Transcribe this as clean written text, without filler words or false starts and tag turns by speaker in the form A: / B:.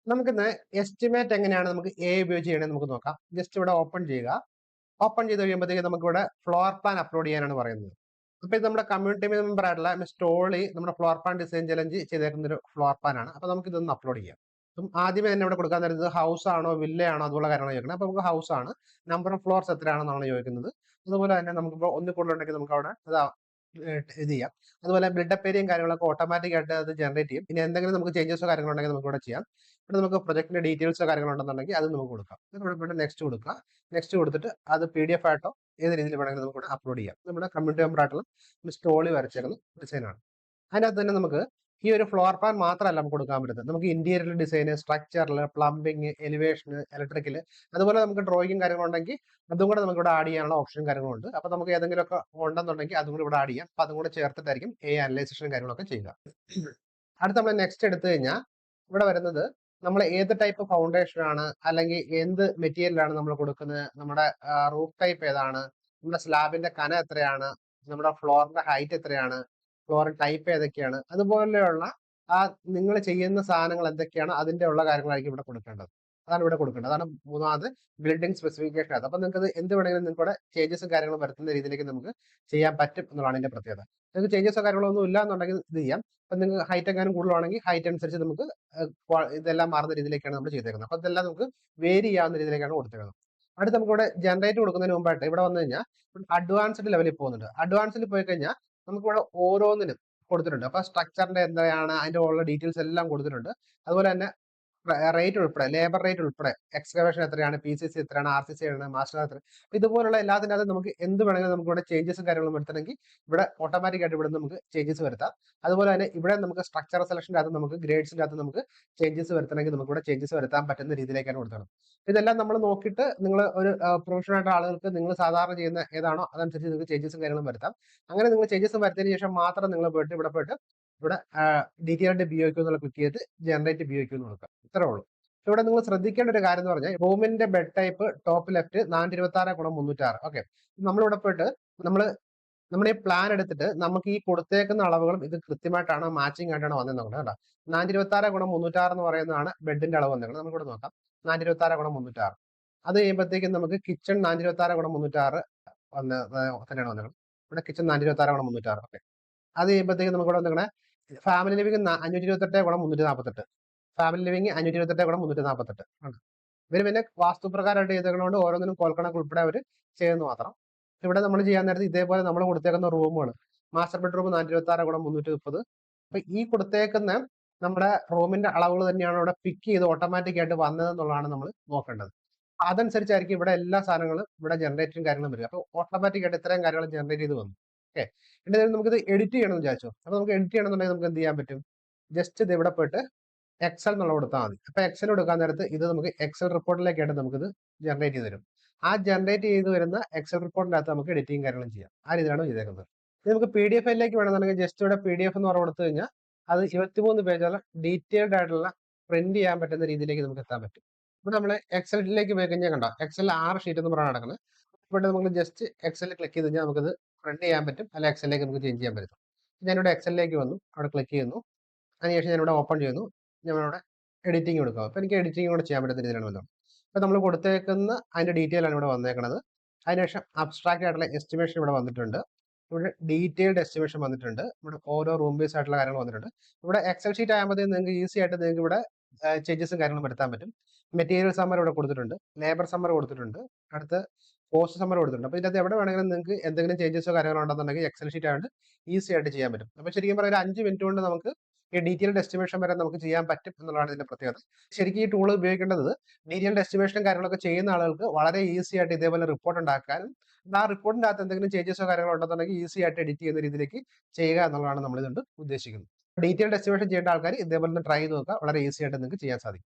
A: നമുക്കിന്ന് എസ്റ്റിമേറ്റ് എങ്ങനെയാണ് നമുക്ക് എ ഉപയോഗിച്ച് ചെയ്യണമെന്ന് നമുക്ക് നോക്കാം. ജസ്റ്റ് ഇവിടെ ഓപ്പൺ ചെയ്യുക. ഓപ്പൺ ചെയ്ത് കഴിയുമ്പോഴത്തേക്ക് നമുക്കിവിടെ ഫ്ലോർ പ്ലാൻ അപ്ലോഡ് ചെയ്യാനാണ് പറയുന്നത്. അപ്പൊ ഇത് നമ്മുടെ കമ്മ്യൂണിറ്റി മെമ്പർ ആയിട്ടുള്ള മിസ് ടോളി നമ്മുടെ ഫ്ലോർ പ്ലാൻ ഡിസൈൻ ചലഞ്ച് ചെയ്തേക്കുന്ന ഒരു ഫ്ലോർ പ്ലാൻ ആണ്. അപ്പൊ നമുക്ക് ഇതൊന്ന് അപ്ലോഡ് ചെയ്യാം. അപ്പം ആദ്യമേ തന്നെ ഇവിടെ കൊടുക്കാൻ തരുന്നത് ഹൗസ് ആണോ വില്ല ആണോ അതുള്ള കാര്യമാണ് ചോദിക്കുന്നത്. അപ്പൊ നമുക്ക് ഹൗസ് ആണ്. നമ്പർ ഓഫ് ഫ്ലോർസ് എത്രയാണെന്നാണ് ചോദിക്കുന്നത്. അതുപോലെ തന്നെ നമുക്കിപ്പോൾ ഒന്നിൽ കൂടുതൽ ഉണ്ടെങ്കിൽ നമുക്ക് അവിടെ ഇത് ചെയ്യാം. അതുപോലെ ബിൽഡപ്പ് ഏരിയയും കാര്യങ്ങളൊക്കെ ഓട്ടോമാറ്റിക് ആയിട്ട് അത് ജനറേറ്റ് ചെയ്യും. ഇനി എന്തെങ്കിലും നമുക്ക് ചേഞ്ചസോ കാര്യങ്ങളോ ഉണ്ടെങ്കിൽ നമുക്ക് ഇവിടെ ചെയ്യാം. ഇവിടെ നമുക്ക് പ്രൊജക്ടിന്റെ ഡീറ്റെയിൽസോ കാര്യങ്ങളുണ്ടെന്നുണ്ടെങ്കിൽ അത് നമുക്ക് കൊടുക്കാം. ഇവിടെ നെക്സ്റ്റ് കൊടുക്കുക. നെക്സ്റ്റ് കൊടുത്തിട്ട് അത് PDF ആയിട്ടോ ഏത് രീതിയിൽ വേണമെങ്കിലും നമുക്ക് ഇവിടെ അപ്ലോഡ് ചെയ്യാം. നമ്മുടെ കമ്മ്യൂണിറ്റി മെമ്പർ ആയിട്ടുള്ള മിസ് ടോളി വരച്ചേക്കുന്ന ഡിസൈനാണ്. അതിനകത്ത് തന്നെ നമുക്ക് ഈ ഒരു ഫ്ലോർ പ്ലാൻ മാത്രമല്ല നമുക്ക് കൊടുക്കാൻ പറ്റുന്നത്. നമുക്ക് ഇന്റീരിയർ ഡിസൈൻ, സ്ട്രക്ചറിൽ, പ്ലംബിംഗ്, എലിവേഷൻ, ഇലക്ട്രിക്കൽ, അതുപോലെ നമുക്ക് ഡ്രോയിങ്ങും കാര്യങ്ങളുണ്ടെങ്കിൽ അതും കൂടെ നമുക്ക് ഇവിടെ ആഡ് ചെയ്യാനുള്ള ഓപ്ഷനും കാര്യങ്ങളുണ്ട്. അപ്പൊ നമുക്ക് ഏതെങ്കിലുമൊക്കെ ഉണ്ടെന്നുണ്ടെങ്കിൽ അതും കൂടെ ഇവിടെ ആഡ് ചെയ്യാം. അപ്പൊ അതും കൂടെ ചേർത്തിട്ടായിരിക്കും അനലൈസേഷനും കാര്യങ്ങളൊക്കെ ചെയ്യുക. അടുത്ത നമ്മൾ നെക്സ്റ്റ് എടുത്തു കഴിഞ്ഞാൽ ഇവിടെ വരുന്നത് നമ്മൾ ഏത് ടൈപ്പ് ഫൗണ്ടേഷൻ ആണ്, അല്ലെങ്കിൽ എന്ത് മെറ്റീരിയലാണ് നമ്മൾ കൊടുക്കുന്നത്, നമ്മുടെ റൂഫ് ടൈപ്പ് ഏതാണ്, നമ്മുടെ സ്ലാബിന്റെ കനം എത്രയാണ്, നമ്മുടെ ഫ്ലോറിന്റെ ഹൈറ്റ് എത്രയാണ്, ഫ്ലോർ ടൈപ്പ് ഏതൊക്കെയാണ്, അതുപോലെയുള്ള ആ നിങ്ങൾ ചെയ്യുന്ന സാധനങ്ങൾ എന്തൊക്കെയാണ് അതിന്റെ ഉള്ള കാര്യങ്ങളായിരിക്കും ഇവിടെ കൊടുക്കേണ്ടത്. അതാണ് ഇവിടെ കൊടുക്കേണ്ടത്. അതാണ് മൂന്നാമത് ബിൽഡിംഗ് സ്പെസിഫിക്കേഷൻ. അത് അപ്പൊ നിങ്ങൾക്ക് എന്ത് വേണമെങ്കിലും നിങ്ങൾക്ക് ഇവിടെ ചേഞ്ചസും കാര്യങ്ങളും വരുത്തുന്ന രീതിയിലേക്ക് നമുക്ക് ചെയ്യാൻ പറ്റും എന്നുള്ളതാണ് ഇതിന്റെ പ്രത്യേകത. നിങ്ങൾക്ക് ചേഞ്ചസോ കാര്യങ്ങളോ ഒന്നും ഇല്ല എന്നുണ്ടെങ്കിൽ ഇത് ചെയ്യാം. അപ്പൊ നിങ്ങൾക്ക് ഹൈറ്റ് എങ്ങാനും കൂടുതലാണെങ്കിൽ ഹൈറ്റ് അനുസരിച്ച് നമുക്ക് ഇതെല്ലാം മാറുന്ന രീതിയിലേക്കാണ് നമ്മൾ ചെയ്തേക്കുന്നത്. അപ്പൊ ഇതെല്ലാം നമുക്ക് വേരി ചെയ്യാവുന്ന രീതിയിലേക്കാണ് കൊടുത്തേക്കുന്നത്. അടുത്ത് നമുക്ക് ഇവിടെ ജനറേറ്റ് കൊടുക്കുന്നതിന് മുമ്പായിട്ട് ഇവിടെ വന്നു കഴിഞ്ഞാൽ അഡ്വാൻസ്ഡ് ലെവലിൽ പോകുന്നുണ്ട്. അഡ്വാൻസ്ഡിൽ പോയി കഴിഞ്ഞാൽ നമുക്കിവിടെ ഓരോന്നിനും കൊടുത്തിട്ടുണ്ട്. അപ്പൊ സ്ട്രക്ചറിന്റെ എന്താണ് അതിന്റെ ഉള്ള ഡീറ്റെയിൽസ് എല്ലാം കൊടുത്തിട്ടുണ്ട്. അതുപോലെ തന്നെ റേറ്റ് ഉൾപ്പെടെ, ലേബർ റേറ്റ് ഉൾപ്പെടെ, എക്സ്കവേഷൻ എത്രയാണ്, PCC എത്രയാണ്, RCC ആണ്, മാസ്റ്റർ എത്ര, ഇതുപോലുള്ള എല്ലാത്തിനകത്ത് നമുക്ക് എന്ത് വേണമെങ്കിലും നമുക്ക് ഇവിടെ ചേഞ്ചസും കാര്യങ്ങളും വരുത്തണമെങ്കിൽ ഇവിടെ ഓട്ടോമാറ്റിക് ആയിട്ട് ഇവിടെ നമുക്ക് ചേഞ്ചസ് വരുത്താം. അതുപോലെ തന്നെ ഇവിടെ നമുക്ക് സ്ട്രക്ചർ സെലക്ഷൻ്റെ അകത്ത് നമുക്ക് ഗ്രേഡ്സിന്റെ അകത്ത് നമുക്ക് ചേഞ്ചസ് വരുത്തണമെങ്കിൽ നമുക്ക് ഇവിടെ ചേഞ്ചസ് വരുത്താൻ പറ്റുന്ന രീതിയിലേക്കാണ് കൊടുത്തത്. ഇതെല്ലാം നമ്മൾ നോക്കിയിട്ട് നിങ്ങൾ ഒരു പ്രൊഫഷണൽ ആയിട്ട് ആളുകൾക്ക് നിങ്ങൾ സാധാരണ ചെയ്യുന്ന ഏതാണോ അതനുസരിച്ച് നിങ്ങൾക്ക് ചേഞ്ചസും കാര്യങ്ങളും വരുത്താം. അങ്ങനെ നിങ്ങൾ ചേഞ്ചസ് വരുത്തിയതിനു ശേഷം മാത്രം നിങ്ങൾ പോയിട്ട് ഇവിടെ ഡീറ്റെയിൽഡ് BOQ എന്നുള്ള ക്ലിക്ക് ചെയ്ത് ജനറേറ്റ് BOQ എന്ന് കൊടുക്കാം. ഇത്രേ ഉള്ളൂ. ഇവിടെ നിങ്ങൾ ശ്രദ്ധിക്കേണ്ട ഒരു കാര്യം എന്ന് പറഞ്ഞാൽ റൂമിന്റെ bed type top left 426 × 306. Okay, നമ്മളിവിടെ പോയിട്ട് നമ്മുടെ ഈ പ്ലാൻ എടുത്തിട്ട് നമുക്ക് ഈ കൊടുത്തേക്കുന്ന അളവുകളും ഇത് കൃത്യമായിട്ടാണോ മാച്ചിങ് ആയിട്ടാണോ വന്നത് നോക്കണം കേട്ടോ. 426 × 306 എന്ന് പറയുന്നതാണ് ബെഡിന്റെ അളവ് വന്നേക്കുന്നത്. നമുക്കിവിടെ നോക്കാം 426 × 306. അത് കഴിയുമ്പോഴത്തേക്കും നമുക്ക് കിച്ചൺ 426 × 306 തന്നെയാണ് വന്നത്. ഇവിടെ കിച്ചൺ 426 × 306. ഓക്കെ, അത് കഴിയുമ്പോഴത്തേക്കും നമുക്ക് ഇവിടെ വന്നിങ്ങനെ ഫാമിലി ലിവിംഗ് 528 × 348. ഫാമിലി ലിവിംഗ് 528 × 348 ആണ്. ഇവര് പിന്നെ വാസ്തുപ്രകാരമായിട്ട് ചെയ്തേക്കുന്നതുകൊണ്ട് ഓരോന്നിനും കോൽക്കണക്ക് ഉൾപ്പെടെ അവർ ചെയ്യുന്നു മാത്രം. ഇവിടെ നമ്മൾ ചെയ്യാൻ നേരത്ത് ഇതേപോലെ നമ്മൾ കൊടുത്തേക്കുന്ന റൂമുകൾ മാസ്റ്റർ ബെഡ്റൂം 426 × 330. അപ്പൊ ഈ കൊടുത്തേക്കുന്ന നമ്മുടെ റൂമിന്റെ അളവുകൾ തന്നെയാണ് ഇവിടെ പിക്ക് ചെയ്ത് ഓട്ടോമാറ്റിക് ആയിട്ട് വന്നതെന്നുള്ളതാണ് നമ്മൾ നോക്കേണ്ടത്. അതനുസരിച്ചായിരിക്കും ഇവിടെ എല്ലാ സാധനങ്ങളും ഇവിടെ ജനറേറ്റും കാര്യങ്ങളും വരിക. അപ്പൊ ഓട്ടോമാറ്റിക് ആയിട്ട് ഇത്രയും കാര്യങ്ങൾ ജനറേറ്റ് ചെയ്ത് വന്നു. ഓക്കെ, എന്നിട്ട് നമുക്കിത് എഡിറ്റ് ചെയ്യണമെന്ന് വിചാരിച്ചു. അപ്പൊ നമുക്ക് എഡിറ്റ് ചെയ്യണമെന്നുണ്ടെങ്കിൽ നമുക്ക് എന്ത് ചെയ്യാൻ പറ്റും? ജസ്റ്റ് ഇത് ഇവിടെ പോയിട്ട് എക്സൽ എന്നുള്ള കൊടുത്താൽ മതി. അപ്പൊ എക്സൽ കൊടുക്കാൻ നേരത്ത് ഇത് നമുക്ക് എക്സൽ റിപ്പോർട്ടിലേക്കായിട്ട് നമുക്കിത് ജനറേറ്റ് ചെയ്ത് തരും. ആ ജനറേറ്റ് ചെയ്ത് വരുന്ന എക്സൽ റിപ്പോർട്ടിന്റെ അകത്ത് നമുക്ക് എഡിറ്റിംഗ് കാര്യങ്ങളും ചെയ്യാം. ആ രീതിയിലാണ് ചെയ്തേക്കുന്നത്. ഇനി നമുക്ക് PDF ഫയലിലേക്ക് വേണമെന്നുണ്ടെങ്കിൽ ജസ്റ്റ് ഇവിടെ PDF എന്ന് പറഞ്ഞ് കൊടുത്തു കഴിഞ്ഞാൽ അത് 23 പേജുള്ള ഡീറ്റെയിൽഡ് ആയിട്ടുള്ള പ്രിന്റ് ചെയ്യാൻ പറ്റുന്ന രീതിയിലേക്ക് നമുക്ക് എത്താൻ പറ്റും. ഇപ്പൊ നമ്മൾ എക്സലിലേക്ക് പോയി കഴിഞ്ഞാൽ കണ്ടോ, എക്സൽ 6 ഷീറ്റ് എന്ന് പറഞ്ഞാൽ നടക്കുന്നത്. ഇവിടെ നമുക്ക് ജസ്റ്റ് എക്സലിൽ ക്ലിക്ക് ചെയ്ത് കഴിഞ്ഞാൽ നമുക്കത് പ്രിന്റ് ചെയ്യാൻ പറ്റും, അല്ല എക്സലിലേക്ക് നമുക്ക് ചേഞ്ച് ചെയ്യാൻ പറ്റും. ഞാനിവിടെ എക്സലിലേക്ക് വന്നു, അവിടെ ക്ലിക്ക് ചെയ്യുന്നു. അതിനുശേഷം ഞാനിവിടെ ഓപ്പൺ ചെയ്യുന്നു. ഞാനിവിടെ എഡിറ്റിംഗ് കൊടുക്കുക. അപ്പൊ എനിക്ക് എഡിറ്റിംഗ് കൂടെ ചെയ്യാൻ പറ്റുന്ന രീതിയിലാണ് വന്നത്. അപ്പൊ നമ്മൾ കൊടുത്തേക്കുന്ന അതിന്റെ ഡീറ്റെയിൽ ആണ് ഇവിടെ വന്നേക്കുന്നത്. അതിനുശേഷം അബ്സ്ട്രാക്ട് ആയിട്ടുള്ള എസ്റ്റിമേഷൻ ഇവിടെ വന്നിട്ടുണ്ട്. ഇവിടെ ഡീറ്റെയിൽഡ് എസ്റ്റിമേഷൻ വന്നിട്ടുണ്ട്. ഇവിടെ ഓരോ റൂം ബേസ് ആയിട്ടുള്ള കാര്യങ്ങൾ വന്നിട്ടുണ്ട്. ഇവിടെ എക്സൽ ഷീറ്റ് ആകുമ്പോഴത്തേക്കും നിങ്ങൾക്ക് ഈസി ആയിട്ട് നിങ്ങൾക്ക് ഇവിടെ ചേഞ്ചസും കാര്യങ്ങളും വരുത്താൻ പറ്റും. മെറ്റീരിയൽ സമ്മർ ഇവിടെ കൊടുത്തിട്ടുണ്ട്, ലേബർ സമ്മർ കൊടുത്തിട്ടുണ്ട്, അടുത്ത് കോസ്റ്റ് സമ്മർ കൊടുത്തിട്ടുണ്ട്. അപ്പൊ ഇതിനകത്ത് എവിടെ വേണമെങ്കിലും നിങ്ങൾക്ക് എന്തെങ്കിലും ചേഞ്ചസോ കാര്യങ്ങളോ ഉണ്ടെന്നുണ്ടെങ്കിൽ എക്സൽ ഷീറ്റ് ആയിട്ട് ഈസി ആയിട്ട് ചെയ്യാൻ പറ്റും. അപ്പൊ ശരിക്കും പറഞ്ഞാൽ ഒരു 5 മിനിറ്റ് കൊണ്ട് നമുക്ക് ഈ ഡീറ്റെയിൽഡ് എസ്റ്റിമേഷൻ വരെ നമുക്ക് ചെയ്യാൻ പറ്റും എന്നുള്ളതാണ് ഇതിന്റെ പ്രത്യേകത. ശരിക്കും ഈ ടൂൾ ഉപയോഗിക്കേണ്ടത് ഡീറ്റെയിൽഡ് എസ്റ്റിമേഷനും കാര്യങ്ങളൊക്കെ ചെയ്യുന്ന ആളുകൾക്ക് വളരെ ഈസി ആയിട്ട് ഇതേപോലെ റിപ്പോർട്ട് ഉണ്ടാക്കാനും ആ റിപ്പോർട്ടിന്റെ അകത്ത് എന്തെങ്കിലും ചേഞ്ചസോ കാര്യങ്ങളോ ഉണ്ടെന്നുണ്ടെങ്കിൽ ഈസി ആയിട്ട് എഡിറ്റ് ചെയ്യുന്ന രീതിയിലേക്ക് ചെയ്യുക എന്നുള്ളതാണ് നമ്മൾ ഇതുകൊണ്ട് ഉദ്ദേശിക്കുന്നത്. ഡീറ്റെയിൽഡ് എസ്റ്റിമേഷൻ ചെയ്യേണ്ട ആൾക്കാർ ഇതേപോലെ ട്രൈ ചെയ്ത് നോക്കുക. വളരെ ഈസി ആയിട്ട് നിങ്ങൾക്ക് ചെയ്യാൻ സാധിക്കും.